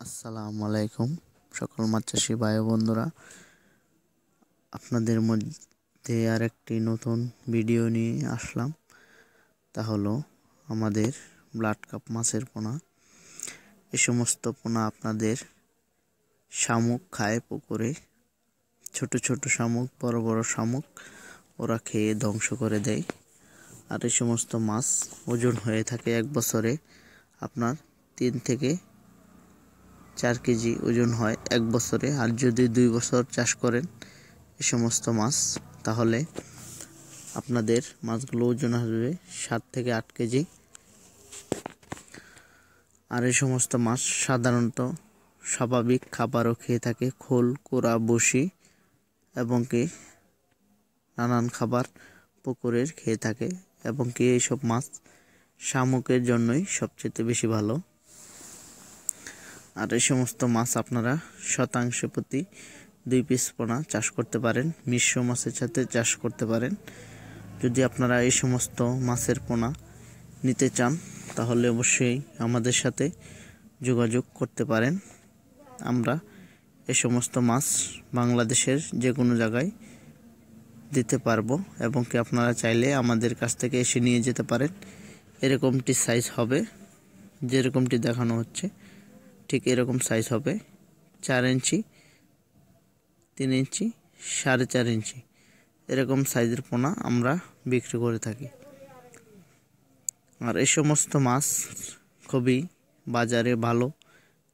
আসসালামু আলাইকুম সকল মাছ চাষি ভাই বন্ধুরা, আপনাদের মধ্যে আরেকটি নতুন ভিডিও নিয়ে আসলাম। তা হলো আমাদের ব্লাড কাপ মাছের পোনা। এই সমস্ত পোনা আপনাদের শামুক খায় পুকুরে, ছোট ছোট শামুক, বড় বড় শামুক ওরা খেয়ে ধ্বংস করে দেয়। আর এই সমস্ত মাছ ওজন হয়ে থাকে এক বছরে আপনার 3 থেকে 4 কেজি ওজন হয় এক বছরে। আর যদি 2 বছর চাষ করেন এই সমস্ত মাছ, তাহলে আপনাদের মাছগুলো ওজন আসবে 7 থেকে 8 কেজি। আর এই সমস্ত মাছ সাধারণত স্বাভাবিক খাবারও খেয়ে থাকে, খোল, কোরা, বসি এবং কি নানান খাবার পুকুরের খেয়ে থাকে। এবং কি এইসব মাছ শামুকের জন্যই সবচেয়ে বেশি ভালো। আর এই সমস্ত মাছ আপনারা শতাংশ প্রতি 2 পিস পোনা চাষ করতে পারেন, মিশ্র মাছের সাথে চাষ করতে পারেন। যদি আপনারা এই সমস্ত মাছের পোনা নিতে চান তাহলে অবশ্যই আমাদের সাথে যোগাযোগ করতে পারেন। আমরা এই সমস্ত মাছ বাংলাদেশের যে কোনো জায়গায় দিতে পারবো এবং কি আপনারা চাইলে আমাদের কাছ থেকে এসে নিয়ে যেতে পারেন। এরকমটি সাইজ হবে, যেরকমটি দেখানো হচ্ছে ঠিক এরকম সাইজ হবে, 4 ইঞ্চি, 3 ইঞ্চি, 4.5 ইঞ্চি এরকম সাইজের পোনা আমরা বিক্রি করে থাকি। আর এই সমস্ত মাছ খুবই বাজারে ভালো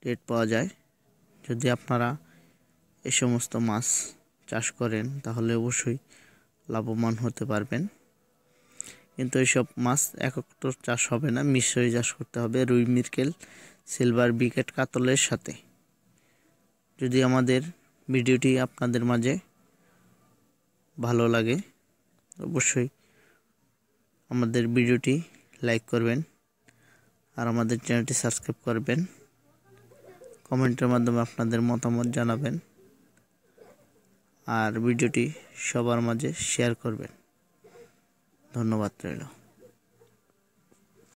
রেট পাওয়া যায়। যদি আপনারা এই সমস্ত মাছ চাষ করেন তাহলে অবশ্যই লাভবান হতে পারবেন। কিন্তু এইসব মাছ একত্র চাষ হবে না, মিশ্রই চাষ করতে হবে রুই, মৃগেল, সিলভার, বিকেট, কাতলের সাথে। যদি আমাদের ভিডিওটি আপনাদের মাঝে ভালো লাগে অবশ্যই আমাদের ভিডিওটি লাইক করবেন আর আমাদের চ্যানেলটি সাবস্ক্রাইব করবেন। কমেন্টের মাধ্যমে আপনাদের মতামত জানাবেন আর ভিডিওটি সবার মাঝে শেয়ার করবেন। ধন্যবাদ রইল।